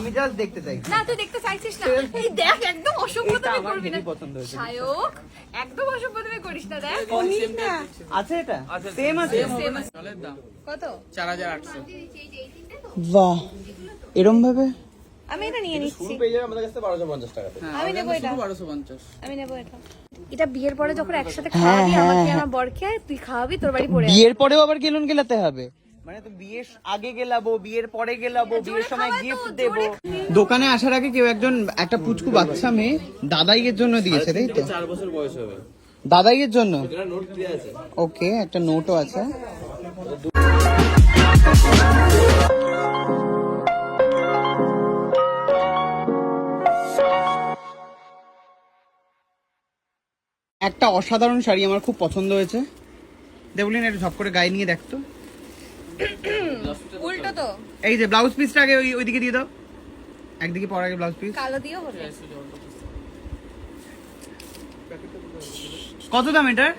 আমি জাস্ট দেখতে চাই। না তুই দেখতে চাইছিস না, এই দেখ একদম অসভ্যতামি করবি না। শায়ক একদম অসভ্যতামি করিস না। দেখ আছে এটা সেম আছে। চলের দাম কত? 4800। বাহ, এরকম ভাবে আমি এটা নিয়ে নিচ্ছি। শুরু পেয়ে যাবে আমাদের কাছে 1250 টাকাতে। আমি নেবো এটা। 1250। আমি নেবো এটা। এটা বিয়ের পরে যখন একসাথে খাওয়াবি আমাকে আমার বরকে, তুই খাওয়াবি তোর বাড়ি পড়ে। বিয়ের পরেও আবার গেলন গেলাতে হবে? মানে তো বিয়ের আগে গেলাবো, বিয়ের পরে গেলাবো, বিয়ের সময় গিফট দেবো। দোকানে আসার আগে কেউ একজন একটা পুচকু বাচ্চা মেয়ে দাদাইয়ের জন্য দিয়েছে, তাই তো? 4 বছর বয়স হবে। দাদাইয়ের জন্য এটা নোট দেয়া আছে। ওকে, একটা নোটও আছে। একটা অসাধারণ শাড়ি আমার খুব পছন্দ হয়েছে। দেবলিন একটু ঝপ করে গায়ে নিয়ে দেখতো। উল্টো তো। এই যে ব্লাউজ পিসটা আগে ওইদিকে দিয়ে দাও, একদিকে পর আগে ব্লাউজ পিস। কালো দিও হবে। কত দাম এটার?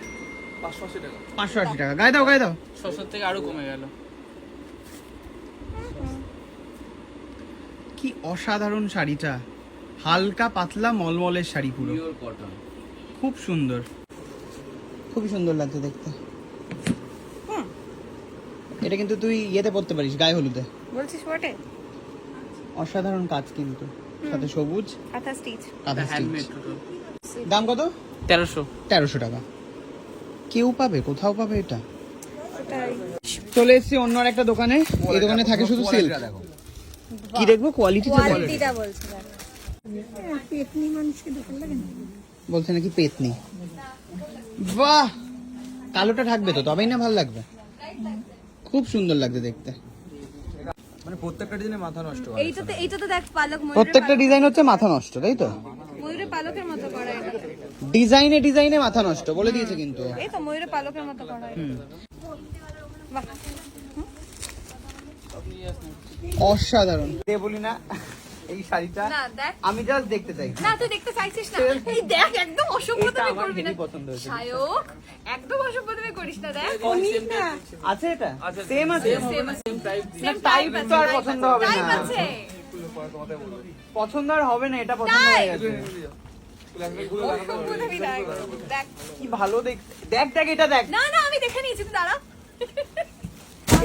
580 টাকা। 580 টাকা। গায়ে দাও, গায়ে দাও। 600 থেকে আরো কমে গেল। কি অসাধারণ শাড়িটা, হালকা পাতলা মলমলের শাড়ি, পুরো পিওর কটন। খুব সুন্দর, খুবই সুন্দর লাগছে দেখতে। এটা কিন্তু তুই ইয়েতে পরতে পারিস, গায়ে হলুদে। বলছিস ওটে? অসাধারণ কাজ কিন্তু, সাথে সবুজ কাঁথা স্টিচ। কাঁথা হ্যান্ডমেড stitch। টোটাল। দাম কত? 1300। 1300 টাকা। কেউ পাবে, কোথাও পাবে এটা? ওটাই। চলে এসেছি অন্য আর একটা দোকানে। এই দোকানে থাকে শুধু সিল্ক। কি দেখবো? কোয়ালিটিটা কোয়ালিটিটা বলছিলাম। বলছে নাকি পেতনি। বাহ, কালোটা থাকবে তো, তবেই না ভালো লাগবে। খুব সুন্দর লাগছে দেখতে। মানে প্রত্যেকটা ডিজাইনে মাথা নষ্ট করে। এইটাতে দেখ পালক, প্রত্যেকটা ডিজাইন হচ্ছে মাথা নষ্ট, তাই তো? ময়ূরের পালকের মতো করা এটা। ডিজাইনে ডিজাইনে মাথা নষ্ট বলে দিয়েছে কিন্তু। এই তো ময়ূরের পালকের মতো করা এটা। বাহ, অসাধারণ। বলি না এই শাড়িটা না দেখ, আমি জাস্ট দেখতে চাই। না তুই দেখতে চাইছিস না, এই দেখ একদম অসভ্যতামি আমার করবি না। খুবই পছন্দ হয়েছে। শায়ক একদম অসভ্যতামি করিস না। দেখ আছে এটা সেম আছে। সেম টাইপ তো আর পছন্দ হবে টাইপ না। আছে। পছন্দ আর হবে না, এটা পছন্দ হয়ে গেছে। অসভ্যতামি দেখ, দেখ। কি ভালো দেখতে। দেখ দেখ এটা দেখ। না না আমি দেখে নিয়েছি, তুই দাঁড়া।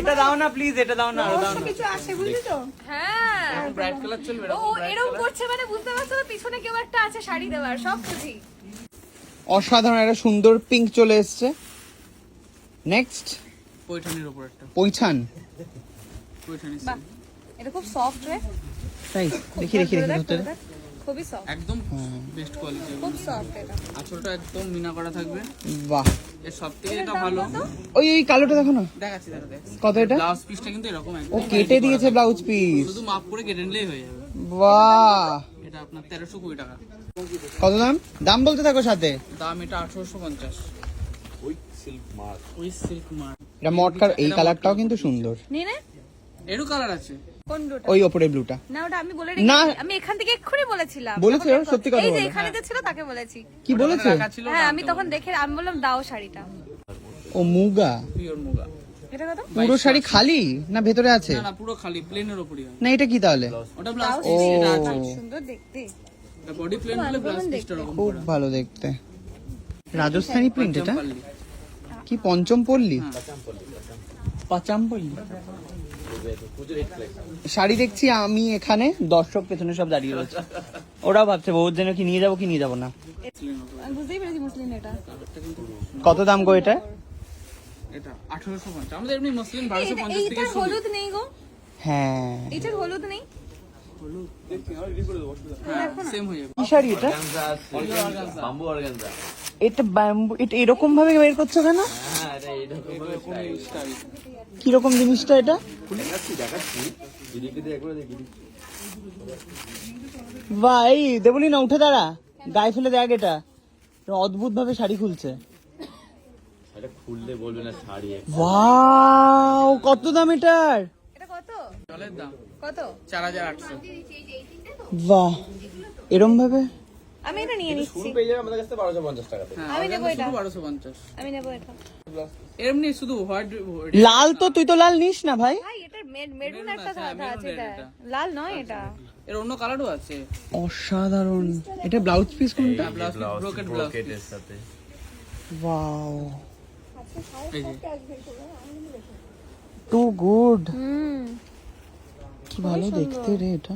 এটা দাও না প্লিজ, এটা দাও না, আরো দাও না। কিছু আসে বুঝলি তো? হ্যাঁ, ব্রাইট কালার চলবে ও এরকম করছে মানে বুঝতে পারছো না পিছনে কেউ একটা আছে শাড়ি দেওয়ার, সব বুঝি। অসাধারণ একটা সুন্দর পিঙ্ক চলে এসেছে। নেক্সট পৈঠানির উপর একটা পৈঠান। পৈঠানি বাহ, এটা খুব সফট রে। তাই দেখি দেখি দেখি ধরতে দে। খুবই সফট, একদম বেস্ট কোয়ালিটি। খুব সফট এটা। আঁচলটা একদম মিনা করা থাকবে। বাহ, এর সবথেকে এটা ভালো। ওই ওই কালোটা দেখো না। দেখাচ্ছি দাঁড়া দেখ। কত এটা? ব্লাউজ পিসটা কিন্তু এরকম ও একদম কেটে দিয়েছে ব্লাউজ পিস। শুধু মাপ করে কেটে নিলেই হয়ে যাবে। বাহ, এটা আপনার 1320 টাকা। কত দাম? দাম বলতে থাকো সাথে। দাম এটা 1850। With silk mark. With silk mark. এটা মটকার, এই কালারটাও কিন্তু সুন্দর। নে নে, এরও কালার আছে। কোন ব্লুটা? ওই ওপরে ব্লুটা। না ওটা আমি বলে না। রেখেছি, আমি এখান থেকে এক্ষুনি বলেছিলাম। বলেছো? সত্যি কথা এই যে বলো। এখানে যে ছিল তাকে বলেছি। কি বলেছে? রাখা ছিল। হ্যাঁ আমি তখন দেখে আমি বললাম দাও শাড়িটা। ও মুগা। পিওর মুগা। এটা কত? পুরো শাড়ি খালি না ভেতরে আছে? না না পুরো খালি প্লেনের উপরই হয়। না এটা কি তাহলে? ওটা ব্লাউজ ব্লাউজ পিস, এটা ও। আছে। সুন্দর দেখতে। এটা বডি প্লেন হলে ব্লাউজ পিসটা এরকম খুব করা। ভালো দেখতে। রাজস্থানি প্রিন্ট এটা পঞ্চমপল্লী। কি? পঞ্চমপল্লী? হ্যাঁ। পাচামপল্লী। শাড়ি দেখছি আমি এখানে, দর্শক পেছনে সব দাঁড়িয়ে রয়েছে। ওরাও ভাবছে বউর জন্য কি নিয়ে যাবো কি নিয়ে যাবো না। আমি বুঝতেই পেরেছি মুসলিম এটা। কত দাম গো এটা? এটা 1850। আমাদের এমনি মুসলিম 1250 থেকে এইটার শুরু। হলুদ নেই গো, হ্যাঁ, এটার হলুদ নেই। হ্যাঁ সেম হয়ে যাবে। কি শাড়ি এটা? Bamboo organza. এটা ব্যাম্বু। এটা এরকম ভাবে বের করছো কেন? হ্যাঁ এটা এরকম স্টাইল। কিরকম জিনিসটা এটা? দেখাচ্ছি দিদিকে দিয়ে একবার দেখি। ভাই দেবলি না, উঠে দাঁড়া, গায়ে ফেলে দেখ। এটা অদ্ভুত ভাবে শাড়ি খুলছে। এটা খুললে বলবে না শাড়ি। ওয়াও, কত দাম এটার? এটা কত? চলের দাম কত? 4800। বাহ, এরম ভাবে আমি এটা নিয়ে নিচ্ছি। শুরু পেয়ে যাবে আমাদের কাছে 1250 টাকাতে। হ্যাঁ আমি নেবো এটা। 1250। আমি নেবো এটা। এমনি শুধু হোয়াইট লাল তো, তুই তো লাল নিস না ভাই। ভাই এটা মেরুন একটা আছে, হ্যাঁ, ধাঁধা আছে, মেরুনের এটা এটা। লাল নয় এটা। এর অন্য কালারও আছে। অসাধারণ। এটা ব্লাউজ পিস কোনটা? ব্লাউজ ব্রোকেট ব্লাউজ ব্রোকেটের সাথে ওয়াও, এই যে টু গুড। হুম, কি ভালো দেখতে রে এটা।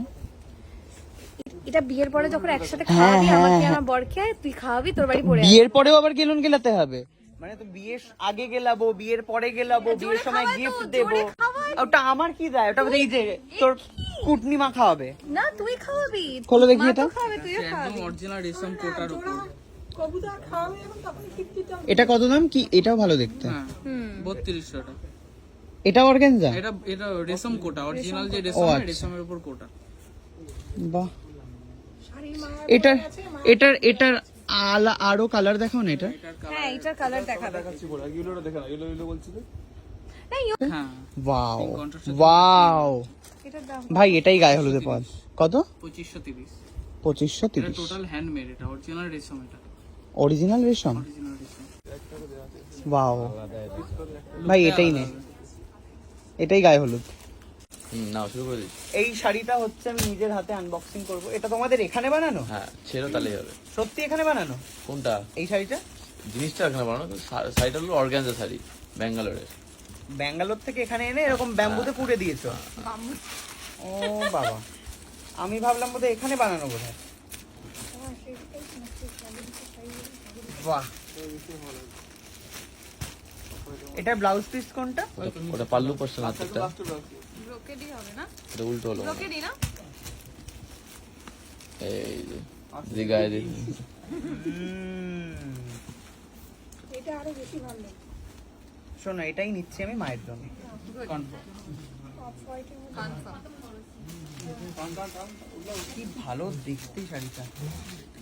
এটা বিয়ের পরে যখন একসাথে হ্যাঁ, খাওয়াবি, হ্যাঁ, আমাকে হ্যাঁ। আমার বরকে তুই খাওয়াবি, তোর বাড়ি পড়ে বিয়ের পরেও আবার গেলুন গেলাতে হবে, মানে তো বিয়ের আগে গেলাবো, বিয়ের পরে গেলাবো, জোরে বিয়ের সময় খাওয়াই তো, গিফট জোরে দেবো। খাওয়াই। ওটা আমার কি যায়, ওটা এই যে তোর কুটনি মা খাওয়াবে। না, তুই খাওয়াবি। খোলো দেখি মা এটা। তো খাওয়াবে, তুইও একদম খাওয়াবি। অরিজিনাল রেশম কোটার উপর। এটা কত দাম? কি এটাও ভালো দেখতে। হ্যাঁ, 3200 টাকা। এটা অর্গানজা? এটা রেশম কোটা, অরিজিনাল যে ও, রেশম, আচ্ছা। রেশমের উপর কোটা। বাহ, এটার এটার এটার আরো কালার দেখাও না এটা। হ্যাঁ, এটার কালার দেখাবে। হ্যাঁ, ওয়াও contrast ওয়াও, এটার দাম ভাই এটাই গায়ে হলুদে পাওয়া যায়। কত? 2530। 2530। এটা টোটাল হ্যান্ডমেড, এটা অরিজিনাল রেশম, এটা অরিজিনাল রেশম। অরিজিনাল রেশম। ওয়াও ভাই, এটাই নে, এটাই গায়ে হলুদ। না শুরু করে দিচ্ছি। এই শাড়িটা হচ্ছে আমি নিজের হাতে আনবক্সিং করব। এটা তোমাদের এখানে বানানো? হ্যাঁ ছেড়ো তাহলেই হবে। সত্যি এখানে বানানো কোনটা? এই শাড়িটা? জিনিসটা এখানে বানানো, শাড়িটা হলো অর্গানজা শাড়ি, ব্যাঙ্গালোরের। ব্যাঙ্গালোর থেকে এখানে এনে এরকম ব্যাম্বুতে পুড়ে দিয়েছো? ও বাবা, আমি ভাবলাম বোধহয় এখানে বানানো বোধহয়। বাহ, এটা ব্লাউজ পিস কোনটা? ওটা পাল্লু পোর্শন আছে, এটা ব্রোকেডই হবে না? এটা উল্টো হলো। ব্রোকেডই না? এই যে যে গায়ে দিই। শোনো, এটাই নিচ্ছি আমি মায়ের জন্য। কি ভালো দেখতে শাড়িটা।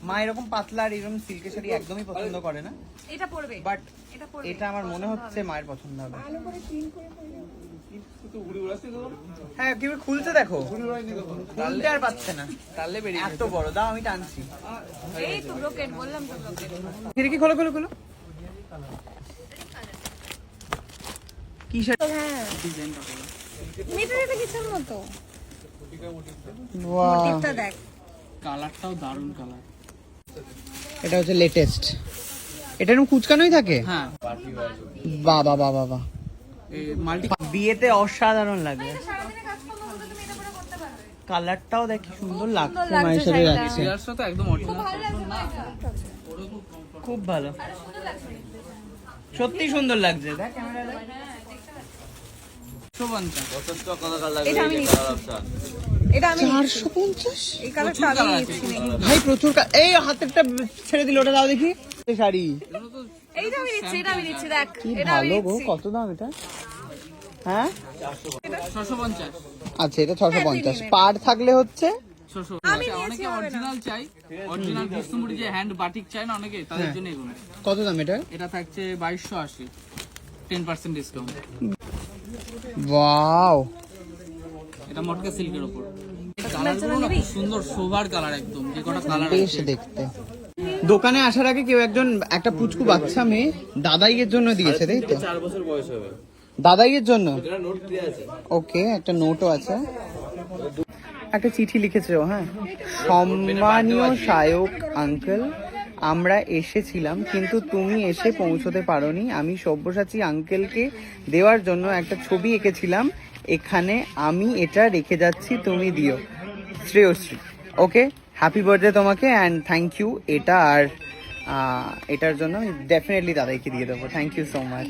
মা এরকম পাতলা আর এরকম সিল্কের শাড়ি একদমই পছন্দ করে না, এটা পড়বে, বাট এটা পড়বে। এটা আমার মনে হচ্ছে মায়ের পছন্দ হবে। হ্যাঁ, কি খুলছে দেখো, খুলতে আর পাচ্ছে না, তাহলে বেরিয়ে এত বড়। দাও আমি টানছি। এই তো ব্রোকেড, বললাম তো ব্রোকেড। খিড়কি খোলো খোলো খোলো। কি শাড়ি? হ্যাঁ, ডিজাইনটা হলো। মেটার এটা কিসের মতো? বাহ, টিপটা দেখ। কালারটাও দারুণ কালার। এটা হচ্ছে লেটেস্ট। এটা এরকম কুচকানোই থাকে? হ্যাঁ, বাহ বাহ বাহ বাহ বাহ। এই মাল্টি বিয়েতে অসাধারণ লাগবে। সারাদিনে কাজকর্ম হলে তুমি এটা পরে করতে পারবে। কালারটাও দেখি সুন্দর লাগছে, লাগছে মায়ের সাথে শাড়িটা। যাচ্ছে। লেয়ারসটা তো একদম অরিজিনাল। ভালো লাগছে না এটা? খুব ভালো, সত্যি সুন্দর লাগছে। দেখ ক্যামেরা দেখ। 150। কত কালার লাগবে? এটা আমি এই নিচ্ছি। Colour option. এটা আমি 450? এই কালারটা আমি নিচ্ছি নাকি? ভাই প্রচুর এই হাতেরটা ছেড়ে দিল, ওটা দাও দেখি। এই শাড়ি এগুলো তো এইটা আমি নিচ্ছি, এটা আমি নিচ্ছি, দেখ কি এটা আমি ভালো গো। নিচ্ছি। কত দাম এটা? হ্যাঁ 650। আচ্ছা, এটা 650। পার থাকলে হচ্ছে 600। আমি নিয়েছি, অনেকে হবে না। অরিজিনাল চাই, অরিজিনাল বিষ্ণুপুরি যে হ্যান্ড বাটিক চাই না অনেকে, তাদের জন্য এগুলো। কত দাম এটা? এটা থাকছে 2280, 10% ডিসকাউন্ট। ওয়াও, এটা মটকা সিল্কের উপর। কালারগুলো না খুব সুন্দর, সোভার কালার একদম, যে কটা কালার বেশ আছে। দেখতে। দোকানে আসার আগে কেউ একজন একটা পুচকু বাচ্চা মেয়ে দাদাইয়ের জন্য দিয়েছে, তাই তো? 4 বছর বয়স হবে। দাদাইয়ের জন্য। এটা নোট দিয়ে আছে। ওকে, একটা নোটও আছে, একটা চিঠি লিখেছে ও। হ্যাঁ, সম্মানীয় শায়ক আঙ্কেল, আমরা এসেছিলাম কিন্তু তুমি এসে পৌঁছতে পারোনি। আমি সব্যসাচী আঙ্কেলকে দেওয়ার জন্য একটা ছবি এঁকেছিলাম এখানে, আমি এটা রেখে যাচ্ছি, তুমি দিও। শ্রেয়শ্রী। ওকে, হ্যাপি বার্থডে তোমাকে অ্যান্ড থ্যাংক ইউ। এটা আর এটার জন্য ডেফিনেটলি দাদাইকে দিয়ে দেবো। Thank you so much.